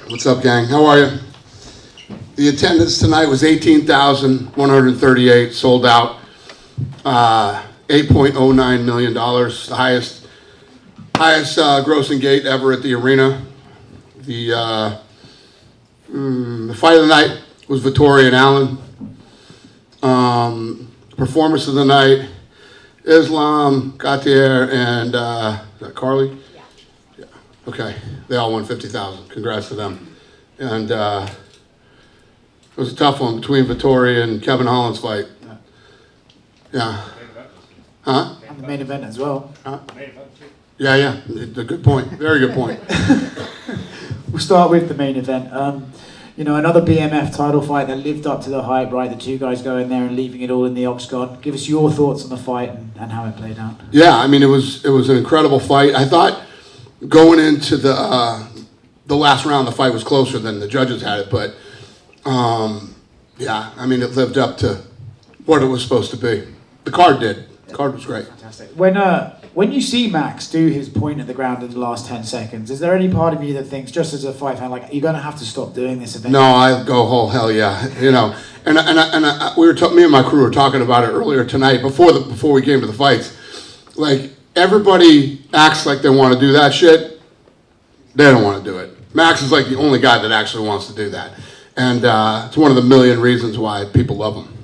What's up, gang? How are you? The attendance tonight was 18,138, sold out. $8.09 million, the highest grossing gate ever at the arena. The fight of the night was Vettori and Allen. Performance of the night, Islam, Gautier, and is that Carly? Yeah. Okay, they all won 50,000. Congrats to them. And it was a tough one between Vettori and Kevin Holland's fight. Yeah. Huh? And the main event as well. Yeah. A good point. Very good point. We'll start with the main event. Another BMF title fight that lived up to the hype, right? The two guys going there and leaving it all in the octagon. Give us your thoughts on the fight and how it played out. Yeah, I mean, it was an incredible fight. I thought going into the last round, the fight was closer than the judges had it, but yeah, I mean, it lived up to what it was supposed to be. The card did. The card was great. Fantastic. When you see Max do his point at the ground in the last 10 seconds, is there any part of you that thinks, just as a fight fan, like, you're going to have to stop doing this eventually? No, I go, oh, hell yeah. Me and my crew were talking about it earlier tonight before we came to the fights. Like, everybody acts like they want to do that shit. They don't want to do it. Max is like the only guy that actually wants to do that. And it's one of the million reasons why people love him.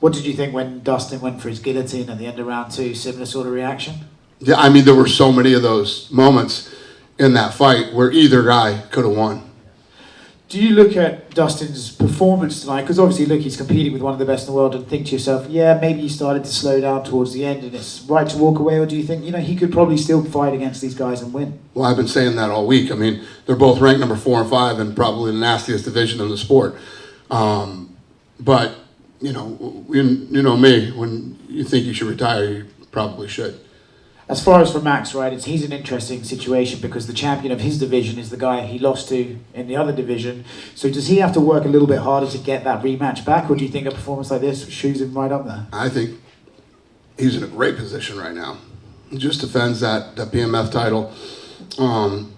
What did you think when Dustin went for his guillotine at the end of round 2? Similar sort of reaction? Yeah, I mean, there were so many of those moments in that fight where either guy could have won. Do you look at Dustin's performance tonight? Because obviously, look, he's competing with one of the best in the world, and think to yourself, yeah, maybe he started to slow down towards the end and it's right to walk away, or do you think, he could probably still fight against these guys and win? Well, I've been saying that all week. I mean, they're both ranked number 4 and 5 and probably the nastiest division in the sport. But, you know me, when you think you should retire, you probably should. As far as for Max, right, he's an interesting situation because the champion of his division is the guy he lost to in the other division. So does he have to work a little bit harder to get that rematch back, or do you think a performance like this shoes him right up there? I think he's in a great position right now. He just defends that BMF title.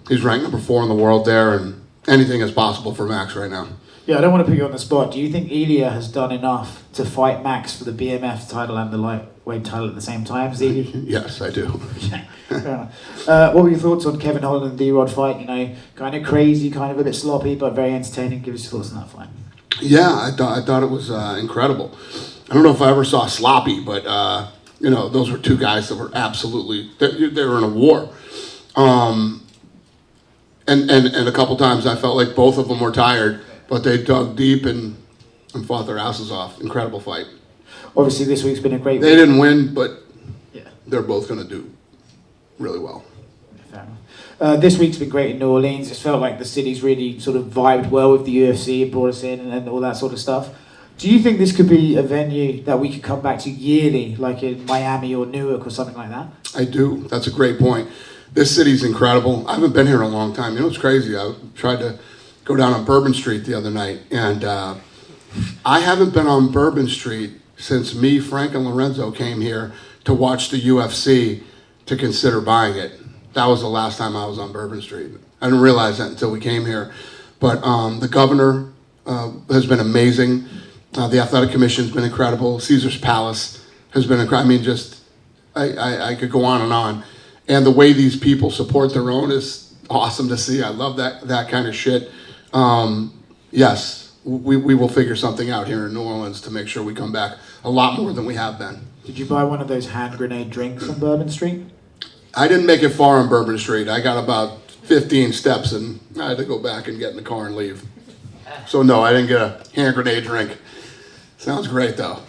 He's ranked number 4 in the world there, and anything is possible for Max right now. Yeah, I don't want to put you on the spot. Do you think Ilya has done enough to fight Max for the BMF title and the lightweight title at the same time? Yes, I do. Yeah, fair enough. What were your thoughts on Kevin Holland and D-Rod fight? Kind of crazy, kind of a bit sloppy, but very entertaining. Give us your thoughts on that fight. Yeah, I thought it was incredible. I don't know if I ever saw sloppy, but those were two guys that were absolutely they were in a war. And a couple times I felt like both of them were tired. But they dug deep and fought their asses off. Incredible fight. Obviously, this week's been a great week. They didn't win, but yeah, they're both going to do really well. Fair enough. This week's been great in New Orleans. It felt like the city's really sort of vibed well with the UFC and brought us in and all that sort of stuff. Do you think this could be a venue that we could come back to yearly, like in Miami or Newark or something like that? I do. That's a great point. This city's incredible. I haven't been here in a long time. It's crazy. I tried to go down on Bourbon Street the other night, and I haven't been on Bourbon Street since me, Frank, and Lorenzo came here to watch the UFC to consider buying it. That was the last time I was on Bourbon Street. I didn't realize that until we came here. But the governor has been amazing. The athletic commission's been incredible. Caesar's Palace has been incredible. I mean, I could go on and on. And the way these people support their own is awesome to see. I love that kind of shit. Yes, we will figure something out here in New Orleans to make sure we come back a lot more than we have been. Did you buy one of those hand grenade drinks on Bourbon Street? I didn't make it far on Bourbon Street. I got about 15 steps and I had to go back and get in the car and leave. So no, I didn't get a hand grenade drink. Sounds great though.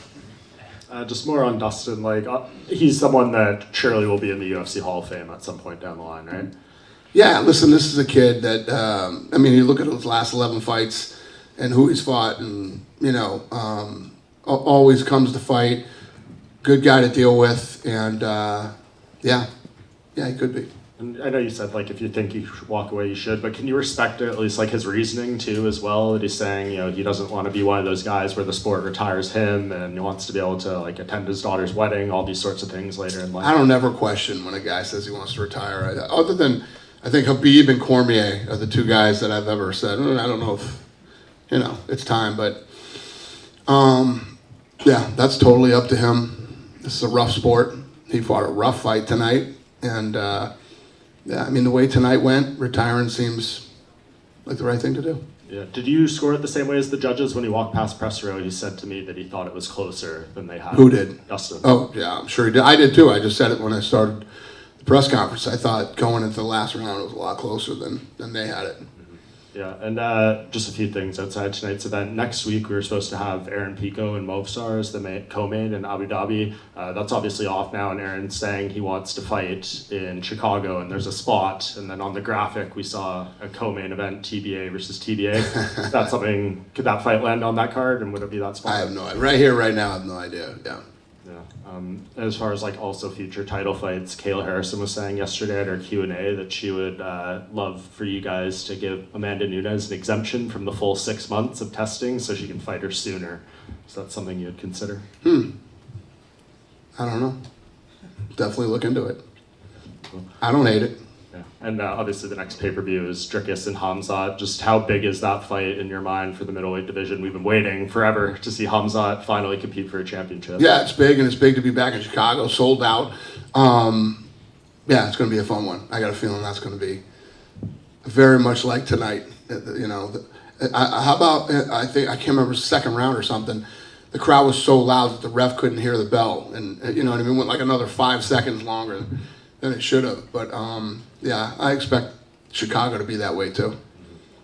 Just more on Dustin, he's someone that surely will be in the UFC Hall of Fame at some point down the line, right? Yeah, listen, this is a kid that, you look at his last 11 fights and who he's fought and, always comes to fight, good guy to deal with, and, yeah, he could be. And I know you said, if you think you should walk away, you should, but can you respect at least, his reasoning, too, as well, that he's saying, he doesn't want to be one of those guys where the sport retires him and he wants to be able to, attend his daughter's wedding, all these sorts of things later in life? I don't ever question when a guy says he wants to retire, other than I think Habib and Cormier are the two guys that I've ever said, I don't know if, it's time, but yeah, that's totally up to him. This is a rough sport. He fought a rough fight tonight, and yeah, I mean, the way tonight went, retiring seems like the right thing to do. Yeah. Did you score it the same way as the judges? When he walked past press row, he said to me that he thought it was closer than they had. Who did? Dustin. Oh, yeah, I'm sure he did. I did too. I just said it when I started the press conference. I thought going into the last round it was a lot closer than they had it. Yeah, and just a few things outside tonight's event. Next week, we were supposed to have Aaron Pico and Movsar as the co-main in Abu Dhabi. That's obviously off now, and Aaron's saying he wants to fight in Chicago, and there's a spot. And then on the graphic, we saw a co-main event, TBA versus TBA. Is that something, could that fight land on that card, and would it be that spot? I have no idea. Right here, right now, I have no idea. Yeah. Yeah. As far as like also future title fights, Kayla Harrison was saying yesterday at our Q&A that she would love for you guys to give Amanda Nunes an exemption from the full 6 months of testing so she can fight her sooner. Is that something you'd consider? I don't know. Definitely look into it. Cool. I don't hate it. Yeah. And obviously the next pay-per-view is Dricus and Hamzat. Just how big is that fight in your mind for the middleweight division? We've been waiting forever to see Hamzat finally compete for a championship. Yeah, it's big, and it's big to be back in Chicago, sold out. Yeah, it's going to be a fun one. I got a feeling that's going to be very much like tonight. How about, I can't remember, second round or something. The crowd was so loud that the ref couldn't hear the bell. And, you know what I mean? Went like another 5 seconds longer than it should have. But, yeah, I expect Chicago to be that way, too.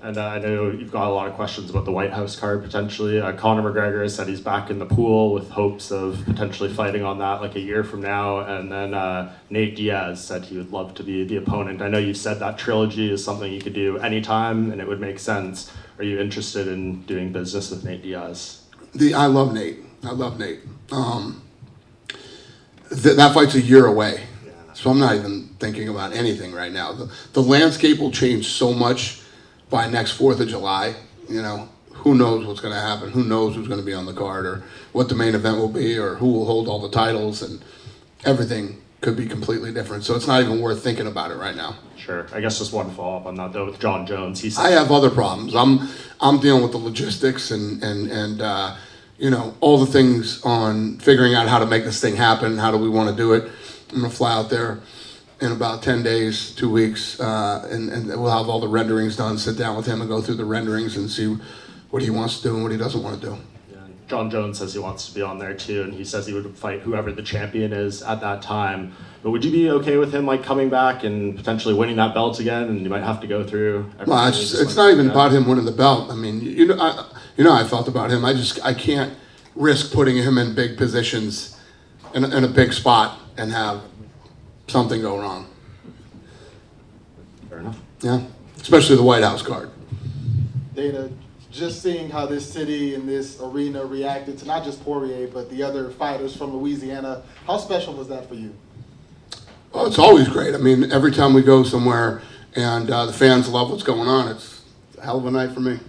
And I know you've got a lot of questions about the White House card potentially. Conor McGregor has said he's back in the pool with hopes of potentially fighting on that like a year from now. And then Nate Diaz said he would love to be the opponent. I know you said that trilogy is something you could do anytime and it would make sense. Are you interested in doing business with Nate Diaz? I love Nate. That fight's a year away. So I'm not even thinking about anything right now. The landscape will change so much by next 4th of July. You know, who knows what's going to happen? Who knows who's going to be on the card or what the main event will be or who will hold all the titles, and everything could be completely different. So it's not even worth thinking about it right now. Sure. I guess just one follow-up on that though with John Jones. He said I have other problems. I'm dealing with the logistics and you know, all the things on figuring out how to make this thing happen. How do we want to do it? I'm going to fly out there in about 10 days, 2 weeks, and we'll have all the renderings done, sit down with him and go through the renderings and see what he wants to do and what he doesn't want to do. Yeah. John Jones says he wants to be on there too, and he says he would fight whoever the champion is at that time. But would you be okay with him like coming back and potentially winning that belt again, and you might have to go through everything? Well, it's not even about him winning the belt. I mean, you know how I felt about him. I can't risk putting him in big positions in a big spot and have something go wrong. Fair enough. Yeah, especially the White House card. Dana, just seeing how this city and this arena reacted to not just Poirier, but the other fighters from Louisiana, how special was that for you? Well, it's always great. I mean, every time we go somewhere and the fans love what's going on, it's a hell of a night for me.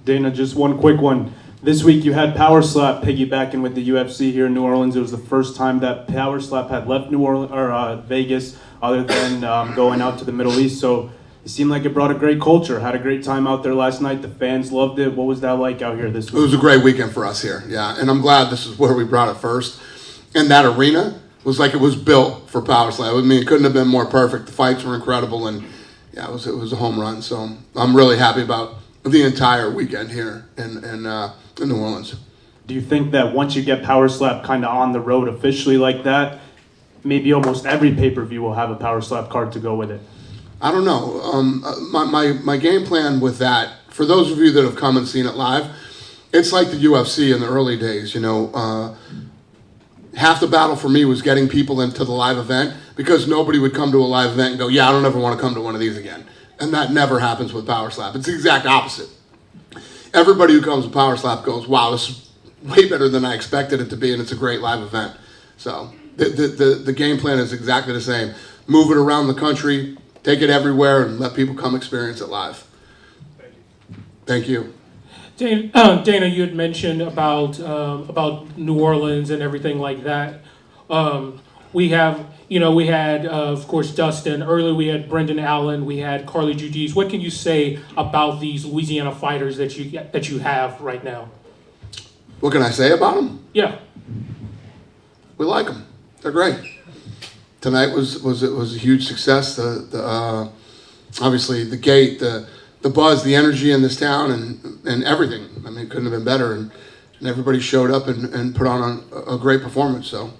Dana, just one quick one. This week you had Power Slap piggybacking with the UFC here in New Orleans. It was the first time that Power Slap had left New Orleans or Vegas, other than going out to the Middle East. So it seemed like it brought a great culture. Had a great time out there last night. The fans loved it. What was that like out here this week? It was a great weekend for us here, yeah. And I'm glad this is where we brought it first. And that arena was like it was built for Power Slap. I mean, it couldn't have been more perfect. The fights were incredible, and yeah, it was a home run. So I'm really happy about the entire weekend here in New Orleans. Do you think that once you get Power Slap kind of on the road officially like that, maybe almost every pay-per-view will have a Power Slap card to go with it? I don't know. My game plan with that, for those of you that have come and seen it live, it's like the UFC in the early days. You know, half the battle for me was getting people into the live event, because nobody would come to a live event and go, yeah, I don't ever want to come to one of these again. And that never happens with Power Slap. It's the exact opposite. Everybody who comes to Power Slap goes, wow, this is way better than I expected it to be, and it's a great live event. So the game plan is exactly the same. Move it around the country, take it everywhere, and let people come experience it live. Thank you. Dana, you had mentioned about New Orleans and everything like that. we have, we had, of course, Dustin. Earlier we had Brendan Allen. We had Carly Judice. What can you say about these Louisiana fighters that you have right now? What can I say about them? Yeah. We like them. They're great. Tonight was a huge success. Obviously the gate, the buzz, the energy in this town, and everything. I mean, it couldn't have been better. And everybody showed up and put on a great performance. So,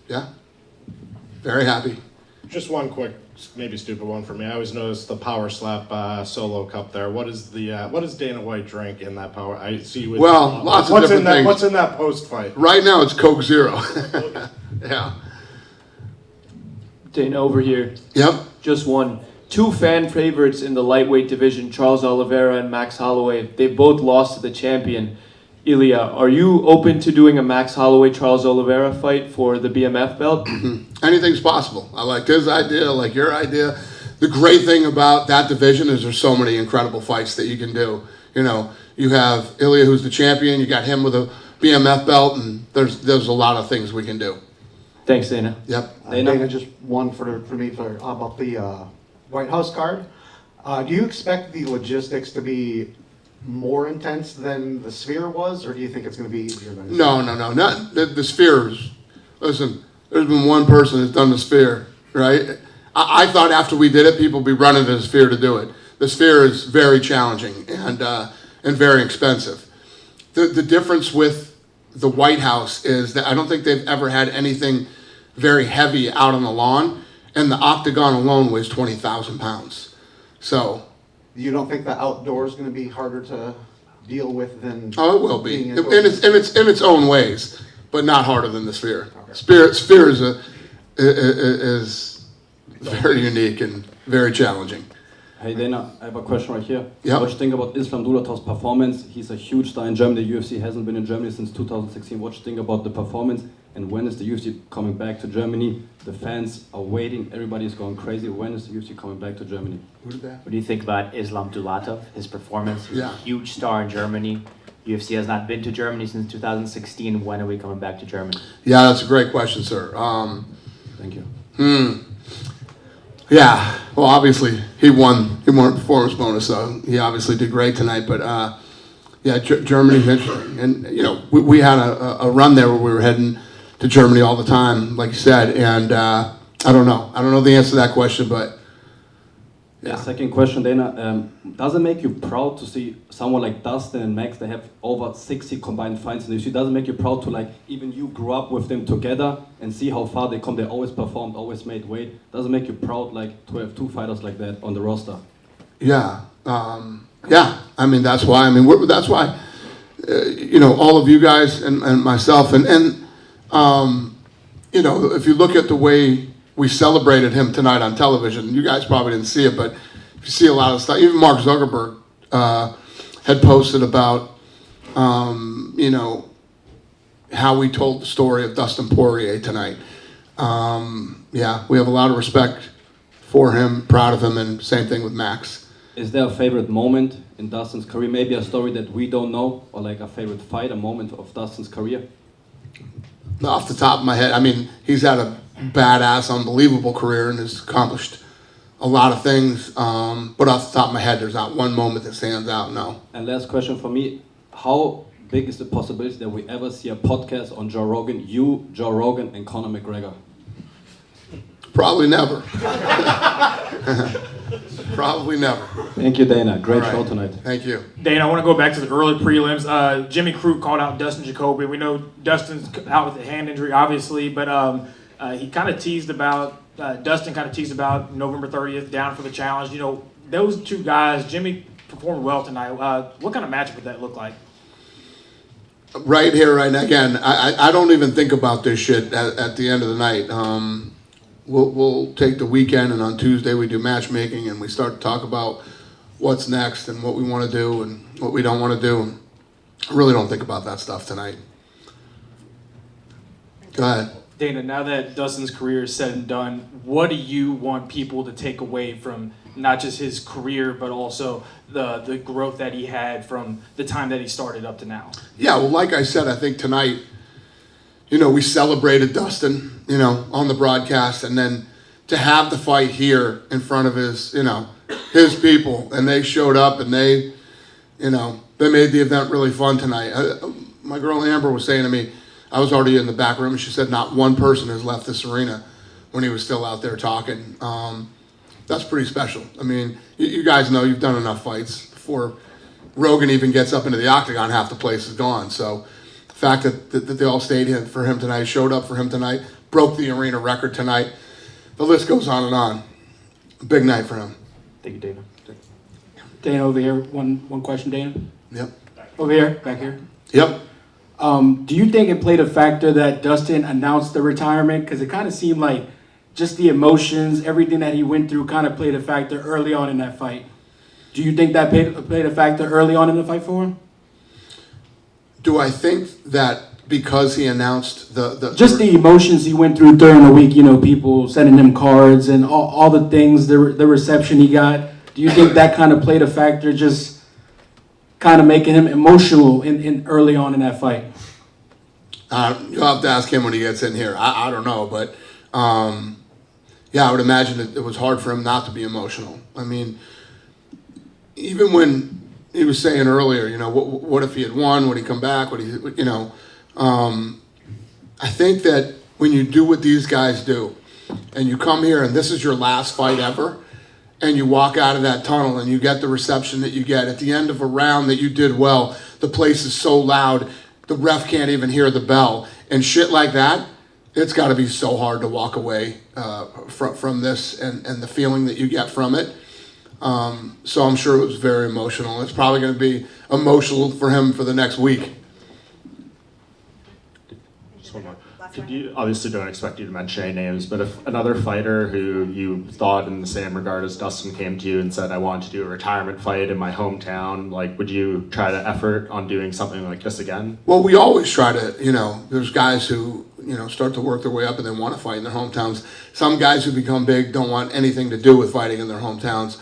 yeah, very happy. Just one quick, maybe stupid one for me. I always notice the power slap solo cup there. What does Dana White drink in that power? I see. Lots of different things. What's in that post fight? Right now, it's Coke Zero. Yeah. Dana over here. Yep. Just one. Two fan favorites in the lightweight division, Charles Oliveira and Max Holloway. They both lost to the champion. Ilya, are you open to doing a Max Holloway-Charles Oliveira fight for the BMF belt? Anything's possible. I like his idea. I like your idea. The great thing about that division is there's so many incredible fights that you can do. You have Ilya, who's the champion. You got him with a BMF belt, and there's a lot of things we can do. Thanks, Dana. Yep. Dana, just one for me about the White House card. Do you expect the logistics to be more intense than the Sphere was, or do you think it's going to be easier than No. Not the Spheres. Listen, there's been one person that's done the Sphere, right? I thought after we did it, people would be running to the Sphere to do it. The Sphere is very challenging and very expensive. The difference with the White House is that I don't think they've ever had anything very heavy out on the lawn, and the octagon alone weighs 20,000 pounds. So. You don't think the outdoor is going to be harder to deal with than? Oh, it will be being in indoors? its own ways, but not harder than the Sphere. Sphere is very unique and very challenging. Hey Dana, I have a question right here. Yeah. What do you think about Islam Dulatov's performance? He's a huge star in Germany. The UFC hasn't been in Germany since 2016. What do you think about the performance? And when is the UFC coming back to Germany? The fans are waiting. Everybody is going crazy. When is the UFC coming back to Germany? What do you think about Islam Dulatov? His performance? He's a huge star in Germany. UFC has not been to Germany since 2016. When are we coming back to Germany? Yeah, that's a great question, sir. Thank you. Yeah. Well, obviously he won performance bonus, so he obviously did great tonight. But yeah, Germany's interesting, and we had a run there where we were heading to Germany all the time, like you said, and I don't know the answer to that question, but yeah. Second question, Dana, does it make you proud to see someone like Dustin and Max? They have over 60 combined fights in the UFC. Does it make you proud to, like, even you grew up with them together and see how far they come? They always performed, always made weight. Does it make you proud, like, to have two fighters like that on the roster? Yeah, yeah. I mean, that's why. That's why. All of you guys and myself, and if you look at the way we celebrated him tonight on television, you guys probably didn't see it, but if you see a lot of stuff, even Mark Zuckerberg had posted about, how we told the story of Dustin Poirier tonight. Yeah, we have a lot of respect for him, proud of him, and same thing with Max. Is there a favorite moment in Dustin's career? Maybe a story that we don't know, or like a favorite fight, a moment of Dustin's career? Off the top of my head, he's had a badass, unbelievable career and has accomplished a lot of things. But off the top of my head, there's not one moment that stands out, no. And last question for me, how big is the possibility that we ever see a podcast on Joe Rogan, you, Joe Rogan, and Conor McGregor? Probably never. Probably never. Thank you, Dana. Great right. show tonight. Thank you. Dana, I want to go back to the early prelims. Jimmy Crute called out Dustin Jacoby. We know Dustin's out with a hand injury, obviously, but he kind of teased about, Dustin kind of teased about November 30th, down for the challenge. Those two guys, Jimmy performed well tonight. What kind of matchup would that look like? Right here, right now. Again, I don't even think about this shit at the end of the night. We'll take the weekend, and on Tuesday we do matchmaking, and we start to talk about what's next and what we want to do and what we don't want to do. I really don't think about that stuff tonight. Go ahead. Dana, now that Dustin's career is said and done, what do you want people to take away from not just his career, but also the growth that he had from the time that he started up to now? Yeah, well, like I said, I think tonight, we celebrated Dustin, on the broadcast, and then to have the fight here in front of his people, and they showed up, and they made the event really fun tonight. My girl Amber was saying to me, I was already in the back room, and she said not one person has left this arena when he was still out there talking. That's pretty special. I mean, you guys know you've done enough fights. Before Rogan even gets up into the octagon, half the place is gone. So the fact that they all stayed in for him tonight, showed up for him tonight, broke the arena record tonight, the list goes on and on. Big night for him. Thank you, Dana. Dana, over here. One question, Dana. Yep. Over here, back here. Yep. Do you think it played a factor that Dustin announced the retirement? Because it kind of seemed like just the emotions, everything that he went through kind of played a factor early on in that fight. Do you think that played a factor early on in the fight for him? Do I think that because he announced just the emotions he went through during the week, people sending him cards and all the things, the reception he got, do you think that kind of played a factor, just kind of making him emotional in early on in that fight? You'll have to ask him when he gets in here. I don't know, but yeah, I would imagine it was hard for him not to be emotional. I mean, even when he was saying earlier, what if he had won? Would he come back? Would he, I think that when you do what these guys do, and you come here and this is your last fight ever, and you walk out of that tunnel and you get the reception that you get at the end of a round that you did well, the place is so loud, the ref can't even hear the bell, and shit like that, it's got to be so hard to walk away from this and the feeling that you get from it. So I'm sure it was very emotional. It's probably going to be emotional for him for the next week. Just one more. Obviously don't expect you to mention any names, but if another fighter who you thought in the same regard as Dustin came to you and said, I want to do a retirement fight in my hometown, would you try to effort on doing something like this again? Well, we always try to, there's guys who, start to work their way up and they want to fight in their hometowns. Some guys who become big don't want anything to do with fighting in their hometowns.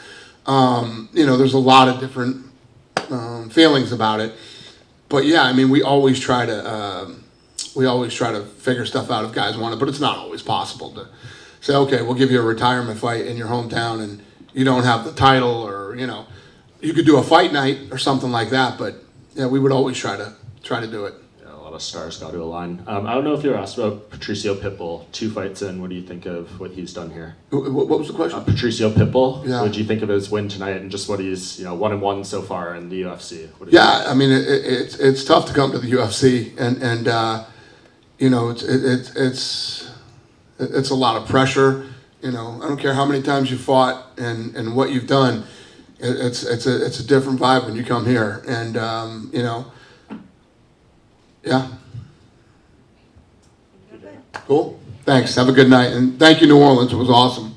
There's a lot of different feelings about it. But yeah, I mean, we always try to figure stuff out if guys want it, but it's not always possible to say, okay, we'll give you a retirement fight in your hometown and you don't have the title, or, you could do a fight night or something like that. But yeah, we would always try to do it. Yeah, a lot of stars got to align. I don't know if you were asked about Patricio Pitbull, 2 fights in. What do you think of what he's done here? What was the question? Patricio Pitbull. Yeah. What did you think of his win tonight and just what he's 1-1 so far in the UFC? Yeah, I mean, it's tough to come to the UFC and it's a lot of pressure. I don't care how many times you fought and what you've done. It's a different vibe when you come here, and yeah. Cool. Thanks. Have a good night, and thank you, New Orleans. It was awesome.